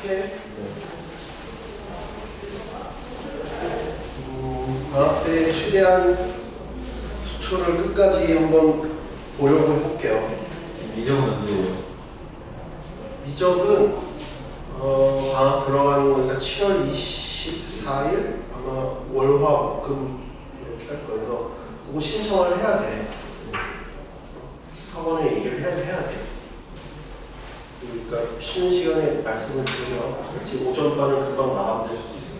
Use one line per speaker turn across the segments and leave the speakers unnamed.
크게 방학 때 최대한 수초를 끝까지 한번 보려고 해볼게요.
미적은 언제예요?
미적은 방학 들어가는 거니까 7월 24일 아마 월화금 이렇게 할 거예요. 그거 신청을 해야 돼. 학원에 얘기를 해야 돼. 그러니까 쉬는 시간에 말씀을 드리면 지금 오전반은 금방 마감될 수도 있어요.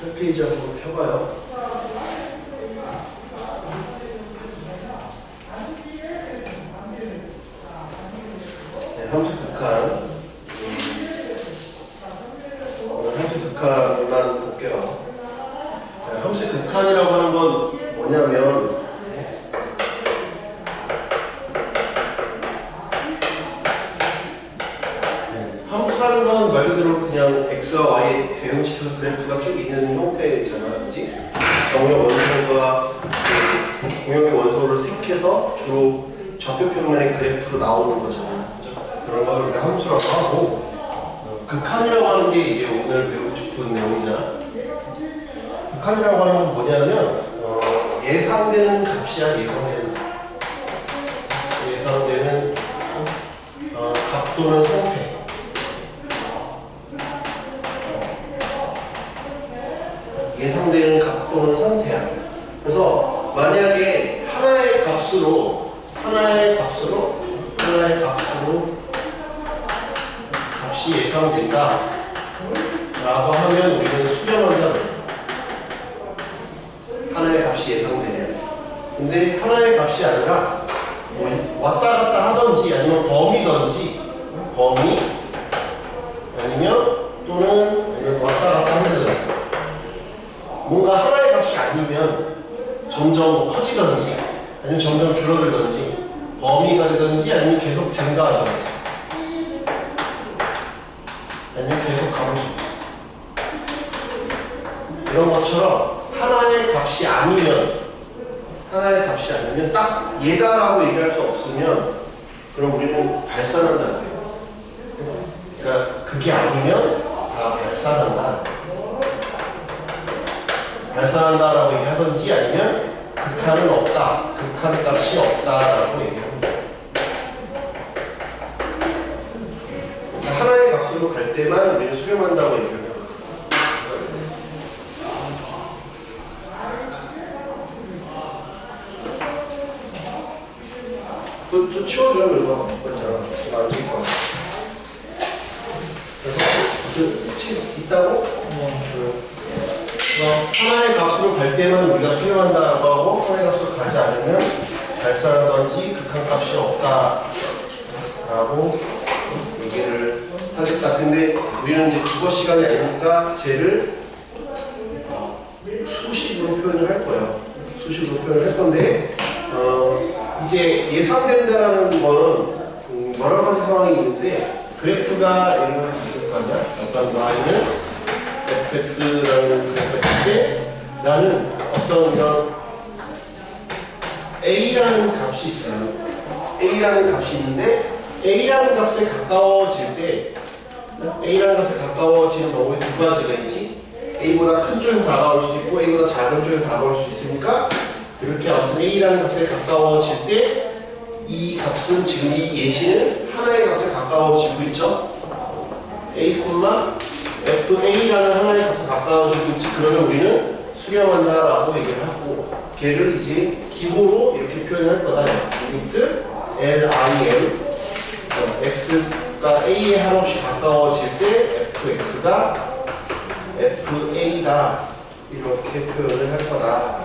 8페이지 한번 펴봐요. 네, 함수 극한. 오늘 함수 극한만 볼게요. 네, 함수 극한이라고 하는 건 뭐냐면 함수라는 건 말 그대로 그냥 x와 y 대응시켜서 그래프가 쭉 있는 형태잖아, 그치? 정의 원소가 공역의 원소를 색해서 주로 좌표 평면의 그래프로 나오는 거잖아. 그런 걸 우리가 함수라고 하고, 극한이라고 하는 게 이제 오늘 배우고 싶은 내용이잖아. 극한이라고 하는 건 뭐냐면 예상되는 값이야. 예상되는 값 또는 상태. 예상되는 값 또는 상태야. 그래서 만약에 하나의 값으로 값이 예상된다 라고 하면 우리는 수렴한다 그래. 하나의 값이 예상되면. 근데 하나의 값이 아니라 왔다 갔다 하던지 아니면 범위던지 아니면 또는 왔다 갔다 한다든지 뭔가 하나의 값이 아니면 점점 커지던지 아니면 점점 줄어들던지 범위가 되던지 아니면 계속 증가하던지 아니면 계속 가로수 이런 것처럼 하나의 값이 아니면 딱 얘다라고 얘기할 수 없으면 그럼 우리는 발산한다고 해요. 그러니까 그게 아니면 다 발산한다라고 얘기하던지 아니면 극한은 없다, 극한 값이 없다라고 얘기합니다. 그러니까 하나의 값으로 갈 때만 우리는 수렴한다고 얘기를 해요. 좀 치워줘요, 그래서. 그렇잖아. 이거 안 찍을 거야. 그래서 책 있다고? 하나의 값으로 갈 때만 우리가 수렴한다고 하고 하나의 값으로 가지 않으면 발산하던지 극한 값이 없다라고 얘기를 하겠다. 근데 우리는 이제 국어 시간이 아니니까 쟤를 수식으로 표현을 할 거예요. 수식으로 표현을 할 건데 이제 예상된다라는 거는 여러 가지 상황이 있는데 그래프가 이런 걸 있을 거 아니야? 어떤 y는 fx라는 그래프인데 나는 어떤 이런 a라는 값이 있어요. a라는 값이 있는데 a라는 값에 가까워질 때 a라는 값에 가까워지는 경우에 두 가지가 있지. a보다 큰 쪽에 다가올 수도 있고 a보다 작은 쪽에 다가올 수 있으니까 이렇게 아무튼 a라는 값에 가까워질 때 이 값은 지금 이 예시는 하나의 값에 가까워지고 있죠. a, fa라는 하나의 값에 가까워지고 있지. 그러면 우리는 수렴한다라고 얘기를 하고 걔를 이제 기호로 이렇게 표현할 거다. 리미트 lim x가 a에 한없이 가까워질 때 fx가 fa다 이렇게 표현을 할 거다.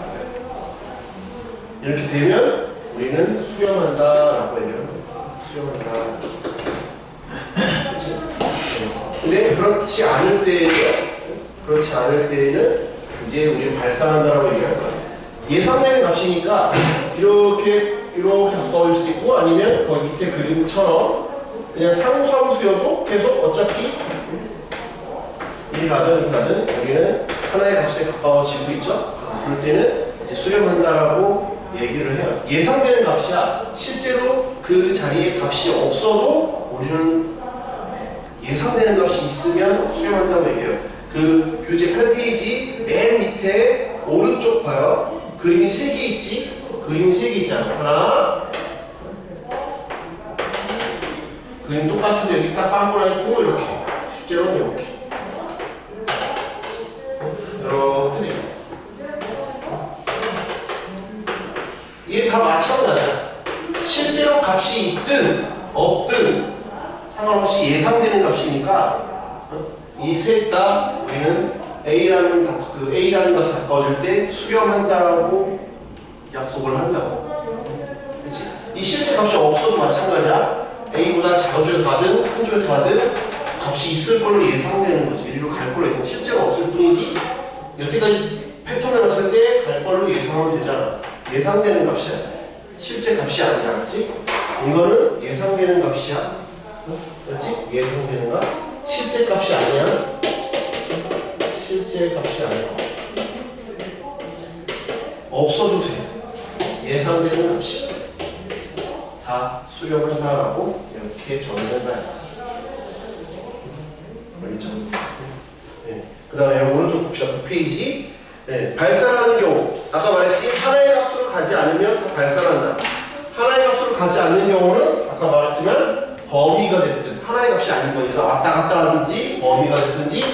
이렇게 되면 우리는 수렴한다라고 얘기합니다. 수렴한다. 근데 그렇지 않을 때에는 이제 우리는 발산한다라고 얘기할 거야. 예상되는 값이니까 이렇게 가까울 수도 있고 아니면 거기 밑에 그림처럼 그냥 상수함수여도 계속 어차피 이 가든 우리는 하나의 값에 가까워지고 있죠. 그럴 때는 이제 수렴한다라고 얘기를 해요. 예상되는 값이야. 실제로 그 자리에 값이 없어도 우리는 예상되는 값이 있으면 수렴한다고 얘기해요. 그 교재 8페이지 맨 밑에 오른쪽 봐요. 그림이 3개 있지? 그림이 3개 있잖아. 하나. 그림 똑같은데 여기 딱 빵꾸나 있고 이렇게. 실제로는 이렇게. 이렇게 돼요. 이게 다 마찬가지야. 실제로 값이 있든 없든 상관없이 예상되는 값이니까 이 셋 다 우리는 A라는 값에 가까워질 때 수렴한다라고 약속을 한다고. 그렇지? 이 실제 값이 없어도 마찬가지야. A보다 작은 쪽에서 가든 큰 쪽에서 가든 값이 있을 걸로 예상되는 거지. 이리로 갈 걸로 예상. 실제가 없을 뿐이지. 여태까지 패턴을 봤을 때 갈 걸로 예상하면 되잖아. 예상되는 값이야. 실제 값이 아니라, 그렇지? 이거는 예상되는 값이야. 그렇지? 예상되는 값. 실제 값이 아니야. 실제 값이 아니야. 없어도 돼. 예상되는 값이야. 다 수렴한다라고 이렇게 정의된다. 알겠죠? 네. 그 다음에 오른쪽 봅시다. 9페이지. 네. 발산하는 경우. 아까 말했지? 하나의 값으로 가지 않으면 다 발산한다. 하나의 값으로 가지 않는 경우는 아까 말했지만 범위가 됐든 하나의 값이 아닌 거니까 왔다 갔다 하든지 범위가 됐든지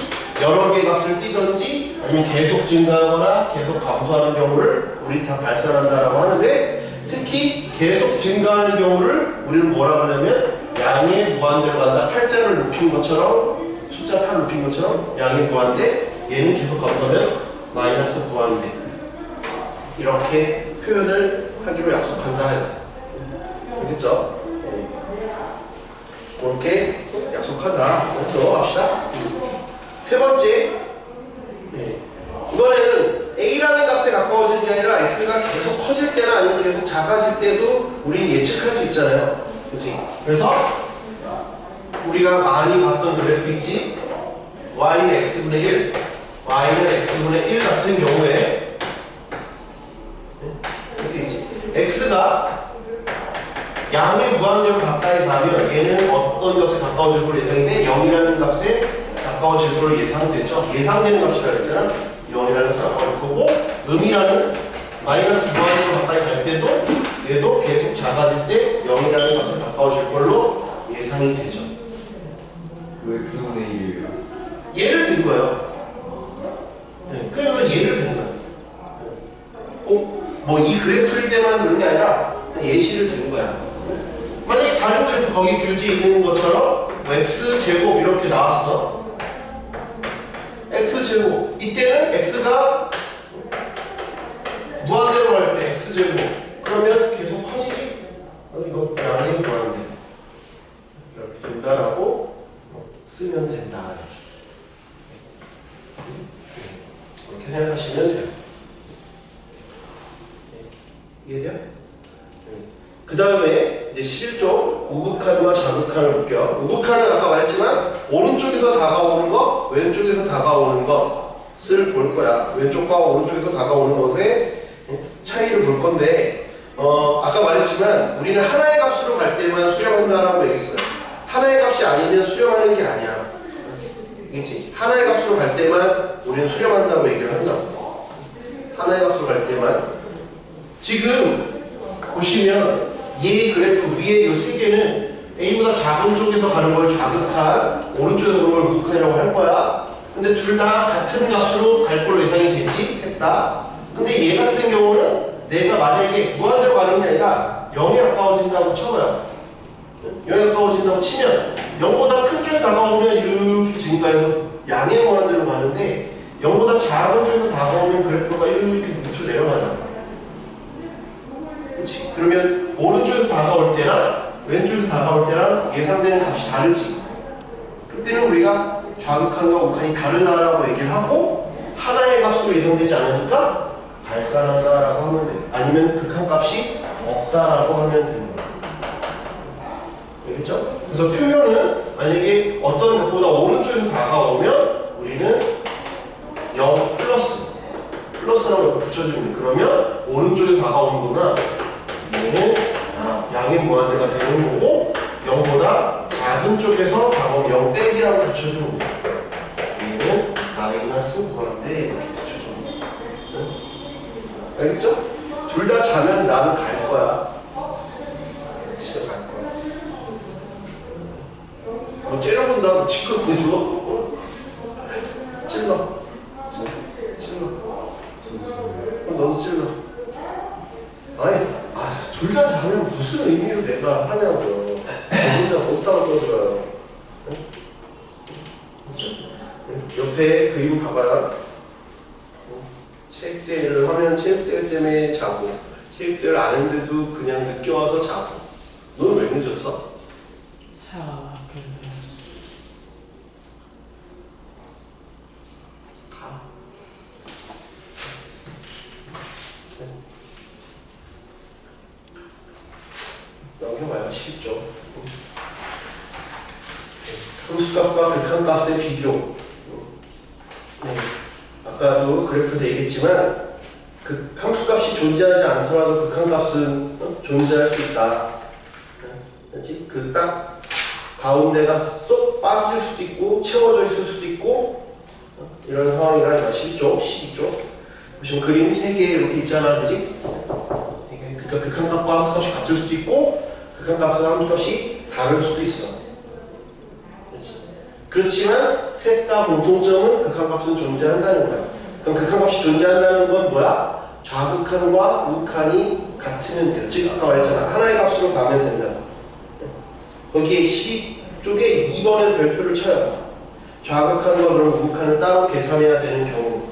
여러 개의 값을 띄든지 아니면 계속 증가하거나 계속 감소하는 경우를 우리 다 발산한다라고 하는데 특히 계속 증가하는 경우를 우리는 뭐라 그러냐면 양의 무한대로 간다. 팔자를 높인 것처럼 숫자 8 높인 것처럼 양의 무한대 얘는 계속 감소하면 마이너스 무한대 이렇게 표현을 하기로 약속한다 해요. 알겠죠? 네. 그렇게 약속하다. 넘어갑시다. 세 번째, 네. 이번에는 A라는 값에 가까워지는 게 아니라 X가 계속 커질 때나 아니면 계속 작아질 때도 우리 예측할 수 있잖아요. 그치? 그래서 우리가 많이 봤던 그래프 있지? Y는 X분의 1, Y는 X분의 1 같은 경우에 이렇게 있지? X가 양의 무한대로 가까이 가면 얘는 어떤 값에 가까워질 걸로 예상인데 0이라는 값에 가까워질 걸로 예상되죠. 예상되는 값이라고 했잖아. 0이라는 값에 가까워질 거고 음이라는 마이너스 무한대로 가까이 갈 때도 얘도 계속 작아질 때 0이라는 값에 가까워질 걸로 예상이 되죠.
그 X분의 1이에요.
예를 든 거예요. 네, 그러니까 예를 든 거예요. 뭐 이 그래프일 때만 그런 게 아니라 예시를 든 거야. 만약에 다른 그래프 거기 교재에 있는 것처럼 뭐 x제곱 이렇게 나왔어. x제곱 이때는 x가 무한대로 갈 때 x제곱 그러면 계속 커지지? 이거 양의 무한대 이렇게 된다라고 쓰면 된다. 이렇게 생각하시면 돼요. 이해돼요? 그 다음에 이제 11쪽 우극한과 자극한을 볼게요. 우극한은 아까 말했지만 오른쪽에서 다가오는 것, 왼쪽에서 다가오는 것을 볼 거야. 왼쪽과 오른쪽에서 다가오는 것의 차이를 볼 건데 아까 말했지만 우리는 하나의 값으로 갈 때만 수렴한다라고 얘기했어요. 하나의 값이 아니면 수렴하는 게 아니야. 알겠지? 하나의 값으로 갈 때만 우리는 수렴한다고 얘기를 한다고. 하나의 값으로 갈 때만. 지금 보시면 얘 그래프 위에 이 세 개는 A보다 작은 쪽에서 가는 걸 좌극한, 오른쪽에서 가는 걸 우극한이라고 할 거야. 근데 둘 다 같은 값으로 갈 걸로 예상이 되지, 셋 다. 근데 얘 같은 경우는 내가 만약에 무한대로 가는 게 아니라 0에 가까워진다고 쳐봐요. 0에 가까워진다고 치면 0보다 큰 쪽에 다가오면 이렇게 증가해서 양의 무한대로 가는데 0보다 작은 쪽에서 다가오면 그래프가 이렇게 밑으로 내려가잖아. 그렇지? 그러면 오른쪽에서 다가올 때랑 왼쪽에서 다가올 때랑 예상되는 값이 다르지. 그때는 우리가 좌극한과 우극한이 다르다라고 얘기를 하고 하나의 값으로 예상되지 않으니까 발산한다라고 하면 돼. 아니면 극한값이 없다라고 하면 되는 거야. 알겠죠? 그래서 표현은 만약에 어떤 값보다 오른쪽에서 다가오면 우리는 0 플러스라고 붙여주면 돼. 그러면 오른쪽에 다가오는 거나 얘는 양의 무한대가 되는 거고 0보다 작은 쪽에서 다가오면 0 빼기라고 붙여주는 거야. 얘는 마이너스 무한대 이렇게 붙여주는 거야. 응? 알겠죠? 둘 다 자면 나는 갈 거야. 진짜 갈 거야. 뭐 째려본다고 지금 찔러. 너도 찔러. 아니, 둘 다 자면 무슨 의미로 내가 하냐고요. 혼자 못다가 떠들어요. 옆에 그림 봐봐요. 체육대회를 하면 체육대회 때문에 자고, 체육대회를 안 했는데도 그냥 늦게 와서 자고. 너는 왜 늦었어? 넘겨봐요. 쉽죠? 함수값과 극한값의 비교. 아까도 그래프에서 얘기했지만 함수값이 존재하지 않더라도 극한값은 존재할 수 있다. 그렇지? 그 딱 가운데가 쏙 빠질 수도 있고 채워져 있을 수도 있고 이런 상황이라 12쪽, 12쪽. 보시면 그림 3개 이렇게 있잖아. 그지? 그러니까 극한값과 함수값이 같을 수도 있고 극한값과 함수값이 다를 수도 있어. 그렇지? 그렇지만 셋 다 공통점은 극한값은 존재한다는 거야. 그럼 극한값이 존재한다는 건 뭐야? 좌극한과 우극한이 같으면 돼요. 즉 아까 말했잖아. 하나의 값으로 가면 된다. 거기에 12쪽에 2번의 별표를 쳐요. 좌극한과 그럼 우극한을 따로 계산해야 되는 경우.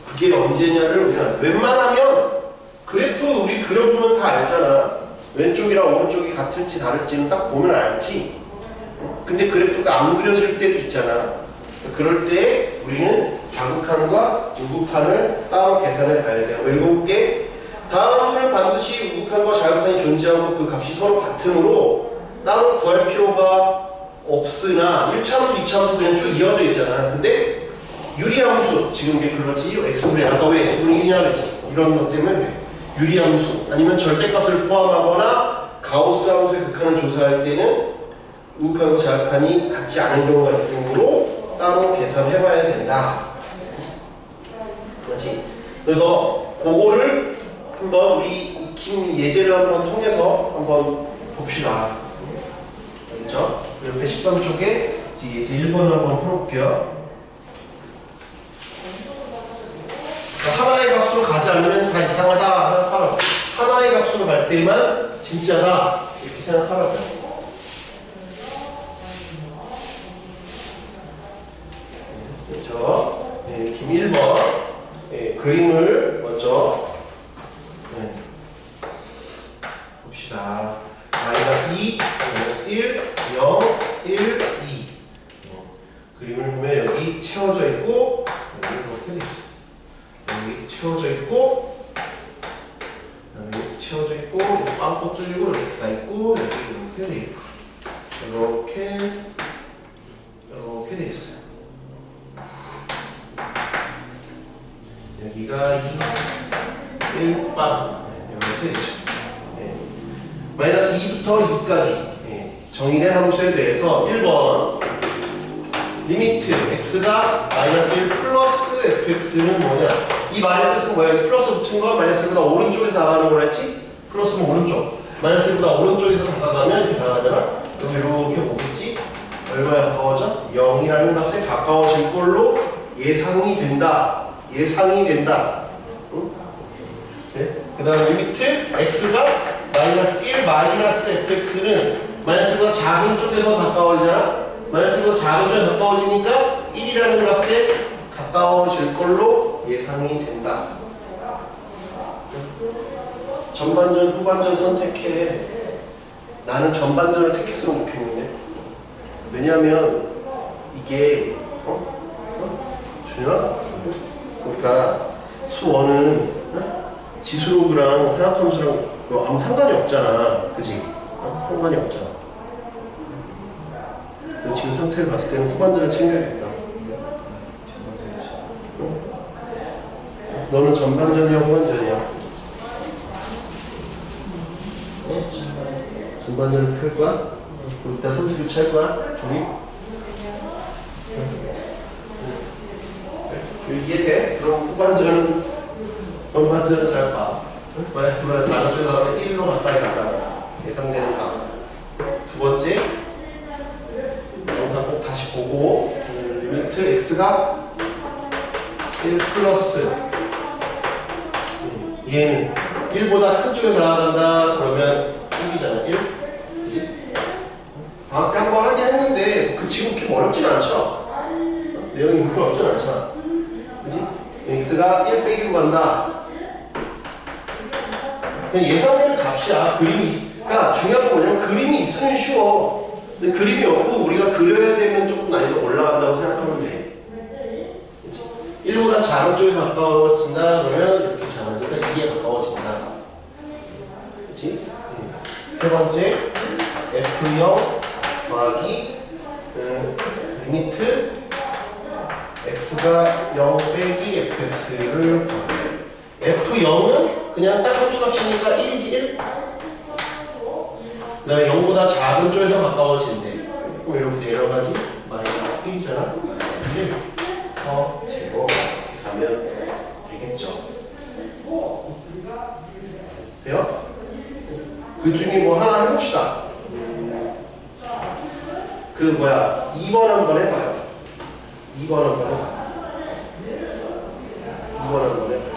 그게 언제냐를 우리는 웬만하면 그래프 우리 그려보면 다 알잖아. 왼쪽이랑 오른쪽이 같을지 다를지는 딱 보면 알지. 근데 그래프가 안 그려질 때도 있잖아. 그럴 때 우리는 좌극한과 우극한을 따로 계산해 봐야 돼요. 읽어볼게. 다음은 반드시 우극한과 좌극한이 존재하고 그 값이 서로 같으므로 따로 구할 필요가 없으나 1차함수, 2차함수 그냥 쭉 이어져 있잖아. 근데 유리함수, 지금 이게 그렇지. x분의 아까 왜 x분의 1이냐 그랬지. 이런 것 때문에 유리함수 아니면 절대값을 포함하거나 가우스 함수의 극한을 조사할 때는 우극한과 좌극한이 같지 않은 경우가 있으므로 따로 계산해봐야 된다. 그렇지? 그래서 그거를 한번 우리 익힘 예제를 한번 통해서 한번 봅시다. 알겠죠? 옆에 13쪽에 예제 1번을 한번 풀어볼게요. 하나의 값으로 가지 않으면 다 이상하다 생각하라고. 하나의 값으로 갈 때만 진짜다 이렇게 생각하라고요. 그렇죠? 네, 김 1번 네, 그림을 먼저 봅시다. 마이너스 2, 마이너스 1, 0, 1, 2 그림을 보면 여기 채워져 있고 여기 이렇게 돼 있어요. 여기 채워져 있고 여기 채워져 있고 여기 빵꾸 뚫리고 이렇게 다 있고 여기 이렇게 돼 있고 이렇게 돼 있어요. 여기가 2, 1, 빵 이렇게 돼 있죠. 네. 마이너스 2부터 2까지 정의된 함수에 대해서 1번 리미트 x가 마이너스 1 플러스 fx는 뭐냐? 이 말의 뜻은 뭐야? 이 플러스 붙은 거 마이너스 1보다 오른쪽에서 나가는 거라 했지? 플러스는 오른쪽. 마이너스 1보다 오른쪽에서 다가가면 이렇게 나가잖아? 그럼 이렇게 오겠지? 얼마에 가까워져? 0이라는 값에 가까워질 걸로 예상이 된다. 예상이 된다. 응? 네? 그 다음 리미트 x가 마이너스 1 마이너스 fx는 마이너스 1보다 작은 쪽에서 가까워지잖아? 마이너스 1보다 작은 쪽에 가까워지니까 1이라는 값에 가까워질 걸로 예상이 된다. 전반전, 후반전 선택해. 나는 전반전을 택했으면 좋겠는데. 왜냐하면 이게 준혁아? 그러니까 수원은 지수로그랑 사역함수랑 아무 상관이 없잖아. 그지? 상관이 없잖아. 지금 상태를 봤을 때는 후반전을 챙겨야겠다. 너는 전반전이야, 후반전이야? 전반전을 할 거야? 그럼 이따 선수 교체할 거야? 우리? 이해돼? 그럼 후반전은 전반전은 잘 봐. 만약 둘다 작은 쪽에 나오면 1로 가까이 가잖아. 예상되는 값. 두 번째, 영상 꼭 다시 보고 리미트 x가 1 플러스 얘는 1보다 큰 쪽에 나아간다 그러면 1이잖아. 1? 그치? 방학 때 한번 하긴 했는데 그 지금 그렇게 어렵진 않죠? 내용이 그렇게 어렵진 않잖아. 그치? x가 1 빼기로 간다. 그냥 예상되는 값이야. 그러니까 중요한 건 뭐냐면 그림이 있으면 쉬워. 근데 그림이 없고 우리가 그려야 되면 조금 난이도 올라간다고 생각하면 돼. 1보다 작은 쪽에 가까워진다 그러면 이렇게 작으니까 2에 가까워진다. 그치? 세 번째 F0 더하기 리미트 x가 0 빼기 fx를 구하래. F0은 그냥 딱 함수값이니까 1이지 1. 그 다음에 0보다 작은 쪽에서 가까워진대. 그럼 이렇게 내려가지? 마이너스 1이잖아? 마이너스 1 더 제곱 이렇게 가면 되겠죠. 돼요? 그 중에 뭐 하나 해봅시다. 그 뭐야 2번 한번 해봐요. 2번 한번 해봐요. 2번 한번 해봐요.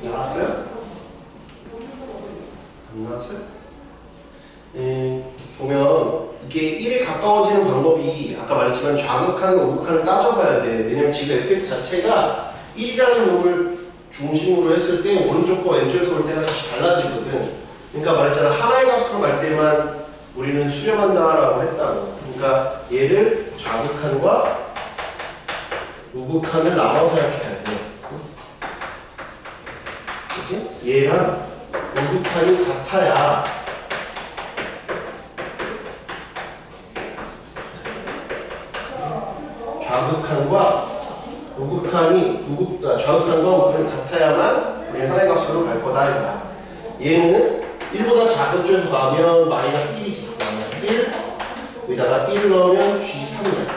나왔어요? 안 나왔어요? 보면 이게 1에 가까워지는 방법이 아까 말했지만 좌극한과 우극한을 따져봐야 돼. 왜냐면 지금 fx 자체가 1이라는 놈을 중심으로 했을 때 오른쪽과 왼쪽에서 올 때가 다시 달라지거든. 그러니까 말했잖아. 하나의 값으로 갈 때만 우리는 수렴한다라고 했다고. 그러니까 얘를 좌극한과 우극한을 나눠서 생각해야 돼. 그치? 얘랑 우극한이 같아야 좌극한과 우극한이 좌극한과 우극한이 같아야만 우리는 하나의 값으로 갈 거다 이거야. 얘는 1보다 작은 쪽에서 가면 마이너스 1이지. 마이너스 1 여기다가 1 넣으면 G3이야.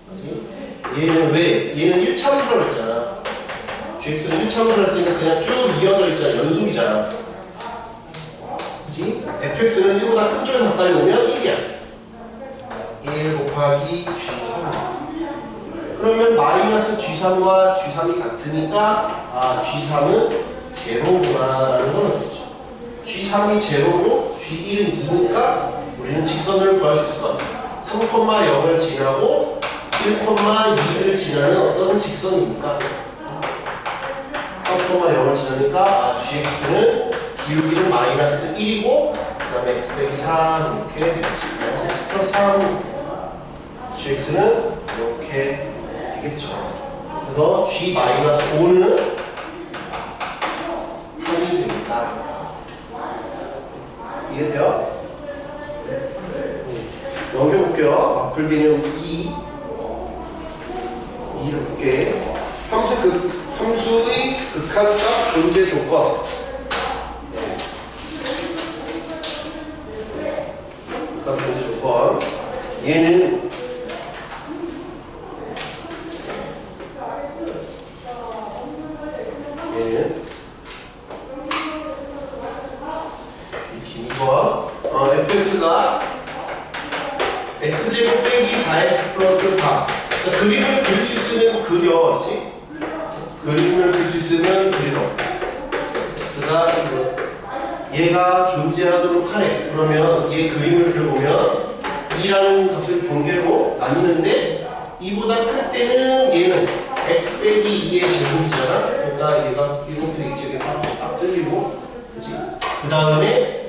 그치? 얘는 왜? 얘는 1차함수라고 했잖아. GX는 1차함수를 했으니까 그냥 쭉 이어져 있잖아. 연속이잖아. 그치? fx는 1보다 큰 쪽에서 가까이 오면 1이야. 1 곱하기 G3. 그러면 마이너스 G3과 G3이 같으니까 아 G3은 제로구나 라는 걸 알겠죠. G3이 제로고 G1은 2니까 우리는 직선을 구할 수 있을 것 같아요. 3,0을 지나고 1,2를 지나는 어떤 직선입니까? 3,0을 지나니까 아 GX는 기울기는 마이너스 1이고 그 다음에 X 빼기 3 이렇게 되겠죠. X 플러스 3 GX는 이렇게 되겠죠. 그래서 G-5는 3이 되겠다. 이해돼요? 넘겨볼게요. 맞풀 개념 2를 볼게요. 볼게. 함수의 극한값 존재 조건. 극한 존재 조건. 얘는 fx가 x제곱 빼기 4x 플러스 4. 그러니까 그림을 그릴 수 있으면 그려지. 그림을 그릴 수 있으면 그려. x가 얘가 존재하도록 하래. 그러면 얘 그림을 그려보면 2라는 값을 경계로 나누는데 2보다 클 때는 얘는 x 빼기 2의 제곱이잖아. 그러니까 얘가 이렇게 되겠지. 이렇게 딱 뜰리고, 그치? 그 다음에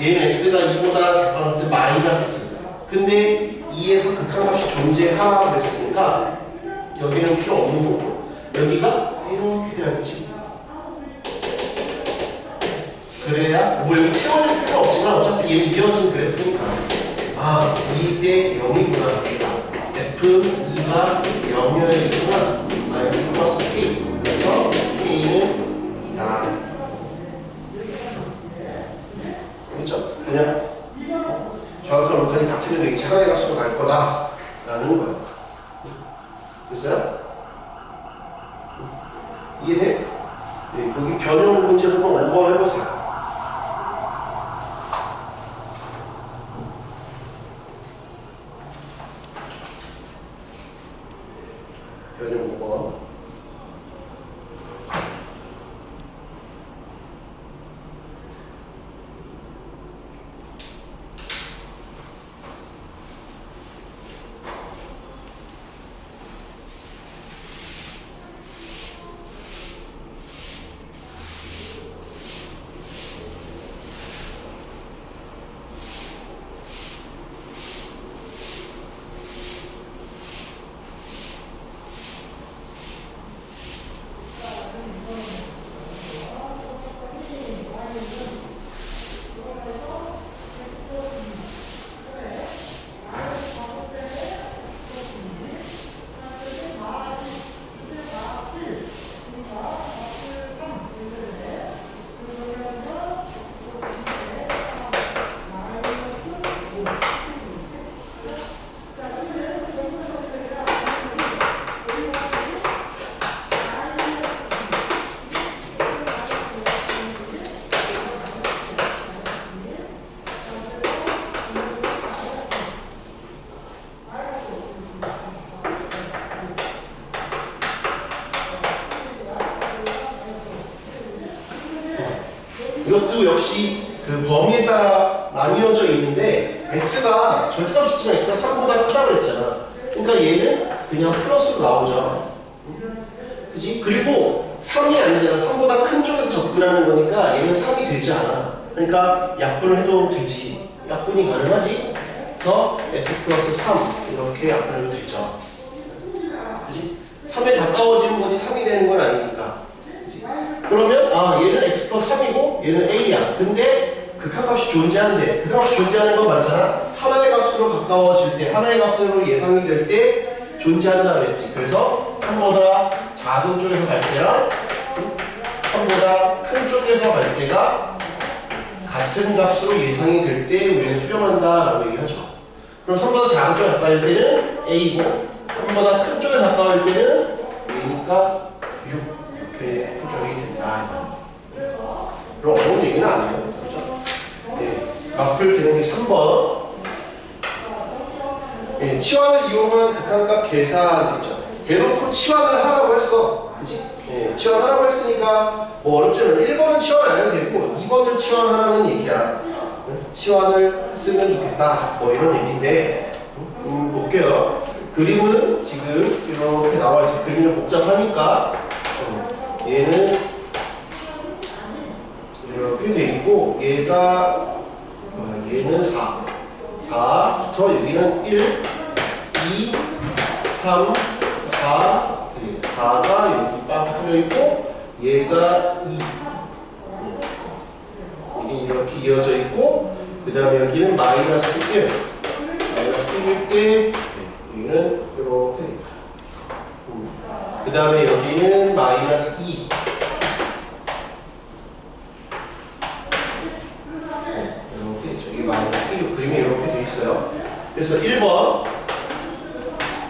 얘는 x가 2보다 작거나 때 마이너스. 근데 2에서 극한값이 존재하라고 그랬으니까 여기는 필요 없는 거고 여기가 이렇게 돼야지. 그래야 뭐 여기 채워낼 필요 없지만 어차피 얘는 이어진 그래프니까 2 대 0이구나. f2가 0이었구나. 마이너스 플러스 k. 그래서 k는 2다. 그렇죠? 그냥 좌우선 음선이 같으면 되겠지. 하나의 값으로 갈 거다 라는 거야. 됐어요? 이해돼? 네, 여기 변형 문제 한번 오버해보자. 변형 오버. 이것도 역시 그 범위에 따라 나뉘어져 있는데 x가 절대값이 있지만 x가 3보다 크다고 그랬잖아. 그러니까 얘는 그냥 플러스로 나오죠. 그지? 그리고 3이 아니잖아. 3보다 큰 쪽에서 접근하는 거니까 얘는 3이 되지 않아. 그러니까 약분을 해도 되지. 약분이 가능하지? 더 x 플러스 3 이렇게 약분해도 되죠. 그지? 3에 가까워지는 거지 3이 되는 건 아니니까. 그러면 얘는 x 플러스 3이고 얘는 a야. 근데 극한값이 존재한대. 극한값이 존재하는 건 맞잖아. 하나의 값으로 가까워질 때, 하나의 값으로 예상이 될 때 존재한다 그랬지. 그래서 3보다 작은 쪽에서 갈 때랑 3보다 큰 쪽에서 갈 때가 같은 값으로 예상이 될 때 우리는 수렴한다 라고 얘기하죠. 그럼 3보다 작은 쪽에 가까울 때는 a고 3보다 큰 쪽에 가까울 때는 a니까 6 이렇게 해결이 된다. 그럼 어려운 얘기는 아니에요. 그렇죠? 네, 앞을 되는 게 3번. 네, 치환을 이용한 극한값 계산 됐죠. 대놓고 치환을 하라고 했어. 그치? 네, 치환하라고 했으니까 뭐 어렵지 않아. 1번은 치환 안 해도 되고 2번을 치환하라는 얘기야. 치환을 했으면 좋겠다. 뭐 이런 얘기인데 볼게요. 그림은 지금 이렇게 나와 있어. 그림이 복잡하니까 얘는 이렇게 돼 있고 얘가 얘는 4부터 여기는 1, 2, 3, 4, 4가 여기 빡 풀려 있고 얘가 2. 여기 이렇게 이어져 있고 그 다음에 여기는 마이너스 1. 마이너스 1일 때 여기는 이렇게 돼 있다. 다음에 여기는 마이너스 2. 이렇게 저기 마이너스 1 그림이 이렇게 돼 있어요. 그래서 1번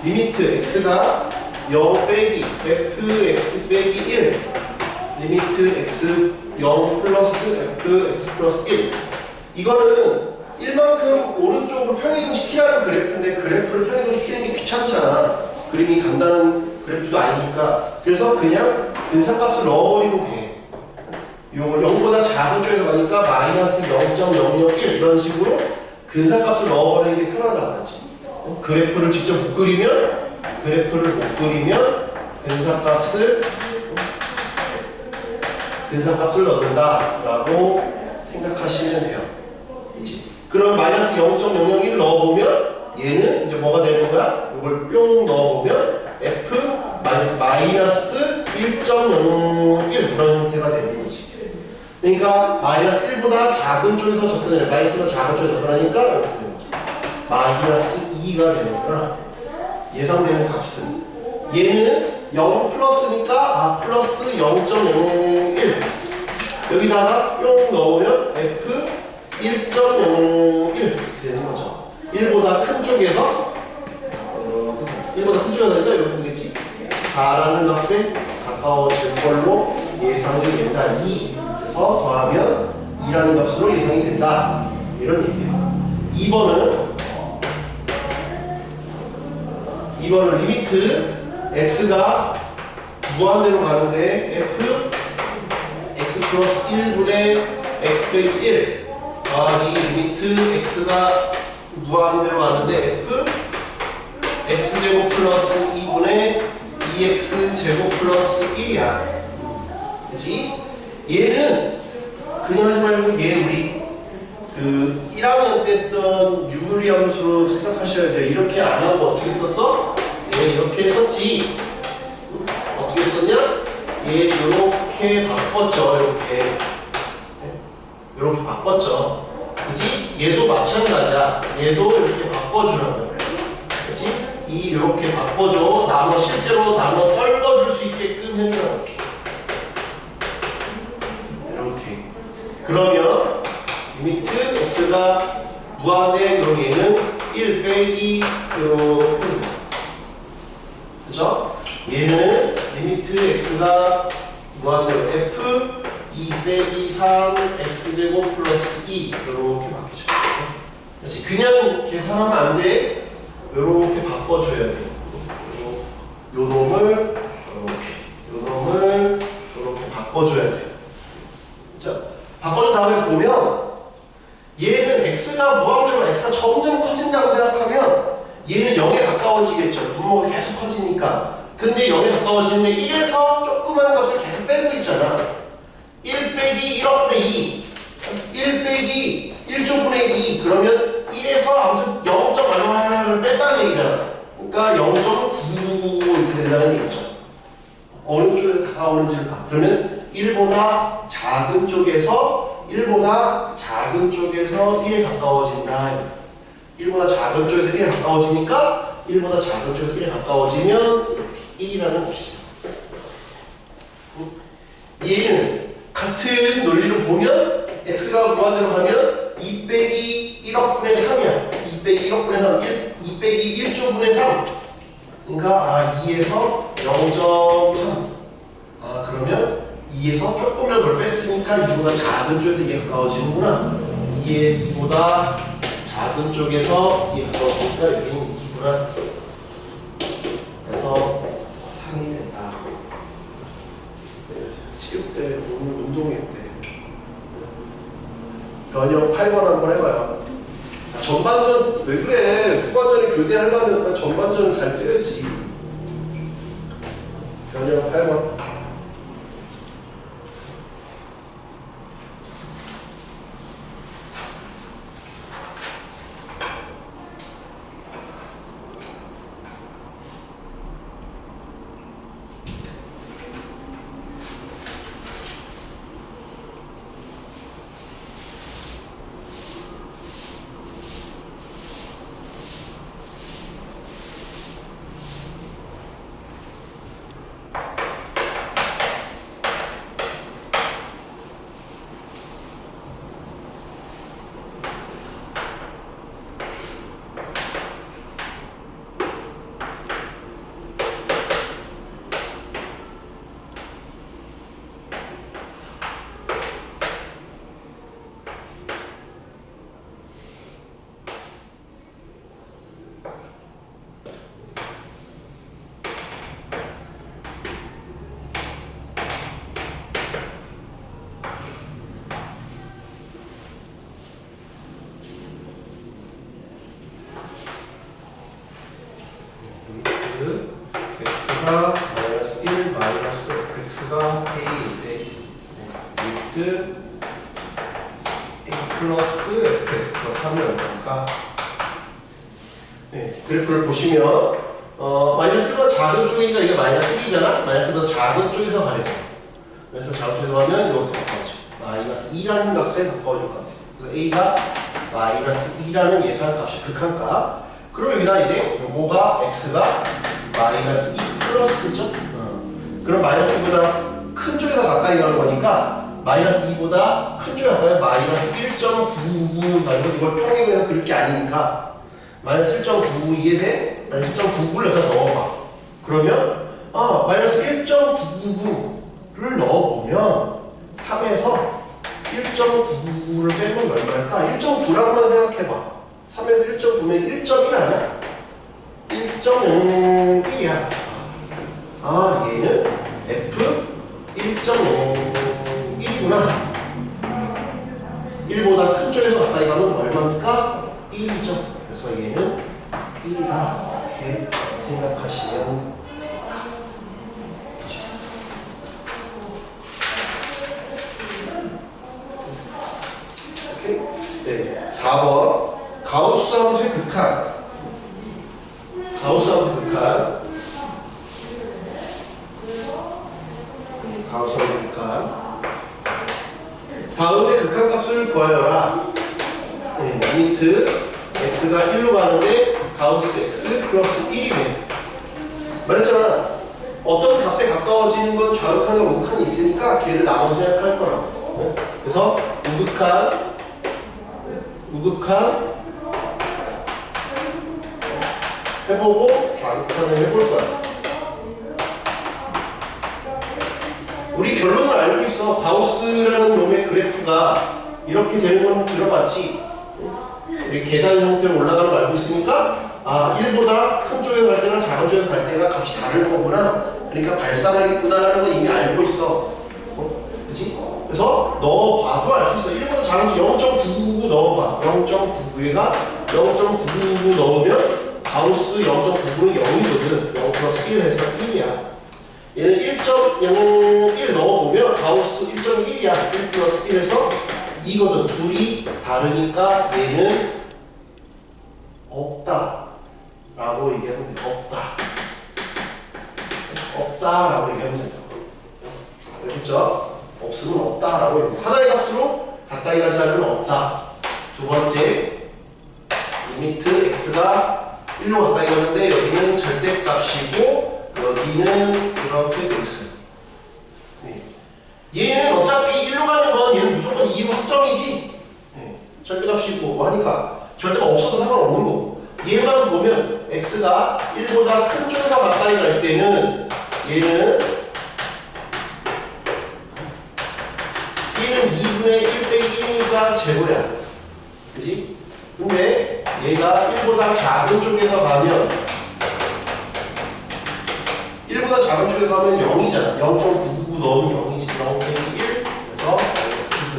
리미트 x가 0 빼기 fx 빼기 1 리미트 x 0 플러스 fx 플러스 1 이거는 1만큼 오른쪽으로 평행시키라는 그래프인데 그래프를 평행시키는 게 귀찮잖아. 그림이 간단한 그래프도 아니니까. 그래서 그냥 근사값을 넣어버리면 돼. 요거 0보다 작은 쪽에서 가니까 마이너스 0.001 이런 식으로 근사값을 넣어버리는 게 편하다고 그랬지. 그래프를 직접 못 그리면 근사값을 넣는다라고 생각하시면 돼요. 그치? 그럼 마이너스 0.001 넣어보면 얘는 이제 뭐가 되는 거야? 이걸 뿅 넣어보면 f 마이너스 1.01 이런 형태가 되는 거지. 그러니까 마이너스 1보다 작은 쪽에서 접근을 해. 마이너스보다 작은 쪽에서 접근하니까 이렇게 되는 거지. 마이너스 2가 되는구나. 예상되는 값은 얘는 0 플러스니까 플러스 0.01 여기다가 뿅 넣으면 f 1.01 이렇게 되는 거죠. 1보다 큰 쪽에서 1보다 큰 쪽에서 하니까 이렇게 되겠지. 4라는 값에 가까워질 걸로 예상이 된다. 2 그래서 더하면 2라는 값으로 예상이 된다. 이런 얘기예요. 2번은 리미트 x가 무한대로 가는데 f x 플러스 1분의 x 빼기 1 더하기 리미트 x가 무한대로 가는데 f x제곱 플러스 2분의 2x 제곱 플러스 1이야. 그치? 얘는 그냥 하지 말고 얘 우리 그 1학년 때 했던 유물리 함수로 생각하셔야 돼요. 이렇게 안 하고 어떻게 썼어? 얘 이렇게 썼지. 어떻게 썼냐? 얘 이렇게 바꿨죠. 이렇게 바꿨죠. 그치? 얘도 마찬가지야. 얘도 이렇게 바꿔주라고. 그치? 이렇게 바꿔줘. 실제로 나눠 떨궈줄 수 있게끔 해주라고. 이렇게. 그러면 리미트 x가 무한대 그럼 얘는 1 빼기 이렇게 그죠? 얘는 리미트 x가 무한대로 f 2 빼기 3 x제곱 플러스 2 이렇게 바뀌죠. 그렇지. 그냥 계산하면 안 돼. 이렇게 바꿔줘야 돼. 요 놈을 이렇게 바꿔줘야 돼. 그죠? 바꿔준 다음에 보면 얘는 x가 무한대로 x가 점점 커진다고 생각하면 얘는 0에 가까워지겠죠. 분모가 계속 커지니까. 근데 0에 가까워지는데 1에서 조그마한 값을 계속 빼고 있잖아. 1 빼기 1억분의 2 1 빼기 1조분의 2 그러면 1에서 아무튼 0.1을 뺐다는 얘기잖아. 그러니까 0.9 이렇게 된다는 얘기죠. 어느 쪽에 다가오는지를 봐. 그러면 1보다 작은 쪽에서 1에 가까워진다. 1보다 작은 쪽에서 1에 가까워지니까 1보다 작은 쪽에서 1에 가까워지면 이렇게 1이라는 것이죠. 얘는 같은 논리로 보면 x가 무한대로 가면 2 빼기 1억분의 3이야. 2 빼기 1억분의 3, 2 빼기 1조분의 3. 그러니까 2에서 0.3. 그러면 2에서 조금이라도 덜 뺐으니까 2보다 작은 쪽에서 이게 가까워지는구나. 2보다 작은 쪽에서 이게 가까워지니까 여기는 2구나. 그래서 3이 된다. 체육대회 오늘 운동회때 변형 8번 한번 해봐요. 전반전 왜 그래? 후반전에 교대하려면 전반전은 잘 뛰어야지. 변형 8번. 플러스 fx 플러스 3이 얼마니까? 네, 그래프를 보시면 마이너스보다 작은 쪽이니까 이게 마이너스 1이잖아? 마이너스보다 작은 쪽에서 가려져. 그래서 작은 쪽에서 가면 이것도 가까워져. 마이너스 2라는 값에 가까워질 것 같아. 그래서 a가 마이너스 2라는 예상값이 극한값. 그럼 여기다 이제 요거가 x가 마이너스 2 플러스죠? 그럼 마이너스 2보다 큰 쪽에서 가까이 가는 거니까 마이너스 2보다 큰 쪽에 가까이 마이너스 1.99 말고 이걸 평행해서 그럴 게 아니니까 마이너스 1.99 이해돼? 마이너스 1.99를 여기다 넣어봐. 그러면 마이너스 1.99를 넣어보면 3에서 1.99를 빼면 얼마일까? 1.9라고만 생각해봐. 3에서 1.9면 1.1 아니야? 1.01이야. 얘는 F 1.01이구나. 1보다 큰 쪽에서 가까이 가면 얼마입니까? 1이죠. 그래서 얘는 1이다. 이렇게 생각하시면 되겠다. 오케이? 네. 4번. 가우스 함수의 극한. 가우스 함수의 극한. 가우스 함수의 극한. 다음의 극한값을 구하여라. 네, 리미트 x가 1로 가는데 가우스 x 플러스 1이네. 말했잖아. 어떤 값에 가까워지는 건 좌극한과 우극한이 있으니까 걔를 나눠 생각할 거라고. 네? 그래서 우극한 해보고 좌극한을 해볼 거야. 우리 결론을 알고 있어. 가우스라는 놈의 그래프가 이렇게 되는 건 들어봤지. 우리 계단 형태로 올라가는 거 알고 있으니까 1보다 큰 쪽에 갈 때랑 작은 쪽에 갈 때가 값이 다를 거구나. 그러니까 발산하겠구나라는 거 이미 알고 있어. 그치? 그래서 넣어봐도 알 수 있어. 1보다 작은 쪽 0.999 넣어봐. 0.99가 0.999 넣으면 가우스 0.99는 0이거든. 0 플러스 1 해서 1이야. 얘는 1.01 넣어보면 가우스 1.1이야. 1 플러스 1에서 2거든. 둘이 다르니까 얘는 없다 라고 얘기하면 돼. 없다 라고 얘기하면 된다. 알겠죠? 없으면 없다 라고 얘기하면 돼. 하나의 값으로 가까이 가지 않으면 없다. 두 번째, 리미트 x가 1로 가까이 가는데 여기는 절대값이고 여기는 이렇게 돼 있어요. 네. 얘는 어차피 1로 가는 건 얘는 무조건 2로 확정이지. 네. 절대값이고 뭐 하니까 절대가 없어도 상관없는 거고. 얘만 보면 x가 1보다 큰 쪽에서 가까이 갈 때는 얘는 2분의 1 빼기 1이니까 제로야. 그지? 근데 얘가 1보다 작은 쪽에서 가면 1보다 작은 쪽에서 가면 0이잖아. 0.999 넣으면 0이지. 0 빼기 1. 그래서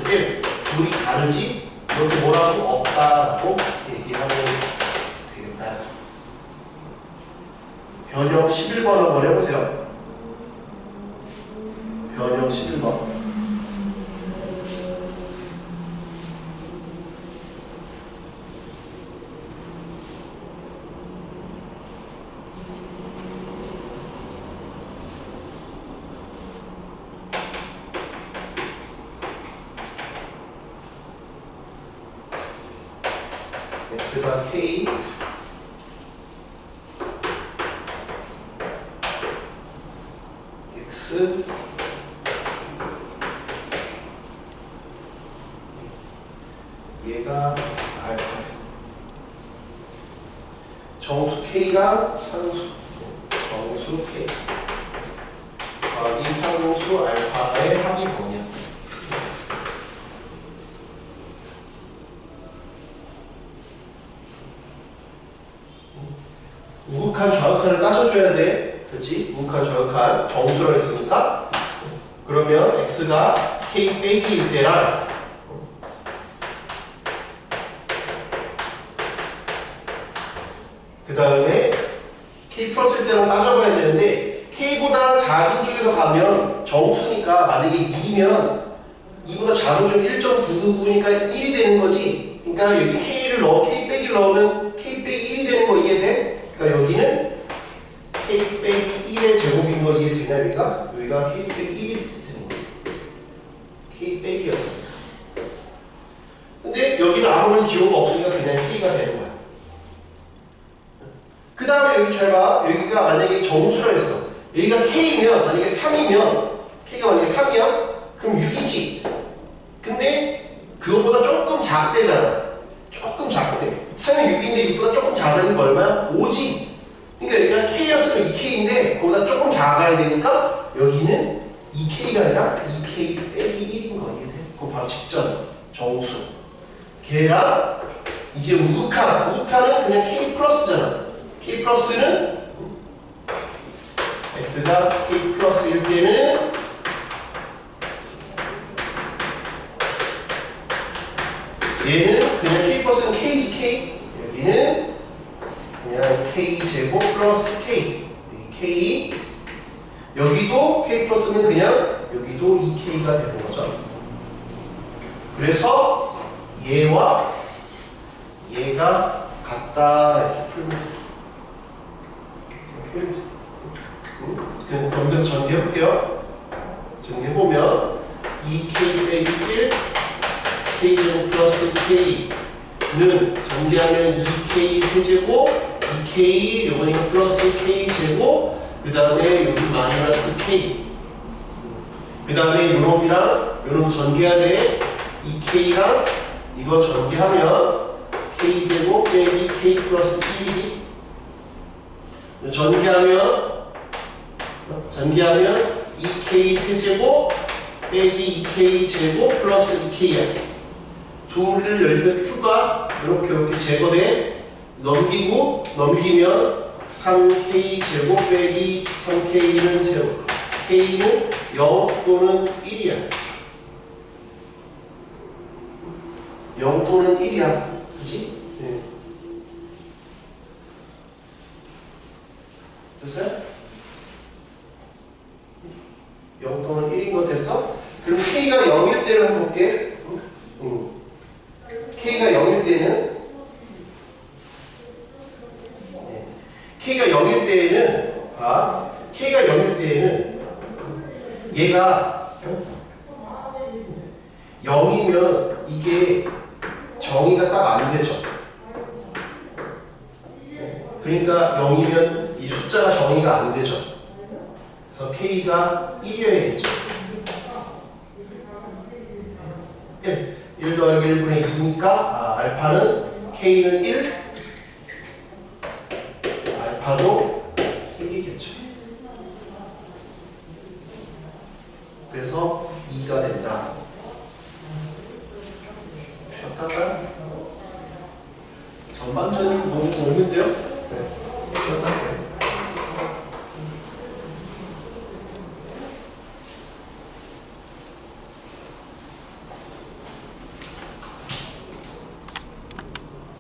1. 둘이 다르지? 이렇게 뭐라고? 없다라고 얘기하면 되겠다. 변형 11번 한번 해보세요. 변형 11번. x가 k x 얘가 알파 정수 k가 상수 정수 k 더하기 상수 알파의 합이 뭐냐. 우극한 좌극한을 따져줘야 돼. 그치? 우극한 좌극한 정수라고 했으니까 그러면 x가 k 빼기 1 때랑 그 다음에 k 플러스 1 때랑 따져봐야 되는데 k보다 작은 쪽에서 가면 정수니까 만약에 2면 2보다 그보다 작은 좀 1.99니까 1이 되는 거지. 그러니까 여기 K를 K 빼기를 넣으면 K 빼기 1이 되는 거 이해돼? 그러니까 여기는 K 빼기 1의 제곱인 거 이해되냐 여기가 K 빼기 1이 되는 거야. K 빼기였어. 근데 여기는 아무런 기호가 없으니까 그냥 K가 되는 거야. 그 다음에 여기 잘 봐. 여기가 만약에 정수라 했어. 여기가 K면 만약에 3이면 K가 만약에 3이야? 그럼 6이지. 근데 그것보다 조금 작대잖아. 조금 작대. 3이 6인데 6보다 조금 작으니까 얼마야? 5지. 그러니까 여기가 K였으면 2K인데 그보다 조금 작아야 되니까 여기는 2K가 아니라 2K 빼기 1인 거 이해돼? 그거 바로 직전 정수. 걔랑 이제 우극한은 그냥 K 플러스잖아. K 플러스는 X가 K 플러스일 때는 얘는 그냥 K 플러스는 K지 K. 여기는 그냥 K 제곱 플러스 K. 여기 K. 여기도 K 플러스는 그냥 여기도 2K가 되는 거죠. 그래서 얘와 얘가 같다 이렇게 풀면 돼. 그냥 넘겨서 전개해볼게요. 전개해보면 2K 빼기 1 K제곱 플러스 K는 전개하면 2K 세제곱 2K 요거니까 플러스 K제곱 그 다음에 여기 마이너스 K 그 다음에 요놈이랑 요놈 전개해야 돼. 2K랑 이거 전개하면 K제곱 빼기 K 플러스 1이지. 전개하면 2K 세제곱 빼기 2K 제곱 플러스 2K야. 둘을 열면 Q가 이렇게 제거돼. 넘기면 3K 제곱 빼기 3K는 제곱. K는 0 또는 1이야. 0 또는 1이야. 그치? 네. 됐어요? 0 또는 1인 거 됐어? 그럼 K가 0일 때를 한번 볼게. K가 0일 때는 K가 0일 때에는 K가 0일 때에는 얘가 0이면 이게 정의가 딱 안 되죠. 그러니까 0이면 이 숫자가 정의가 안 되죠. 그래서 K가 1이어야겠죠. 1 더하기 1분의 2니까 알파는 K는 1 알파도 1이겠죠. 그래서 2가 된다. 쉬었다가 전반전이 너무 어려운데요? 네.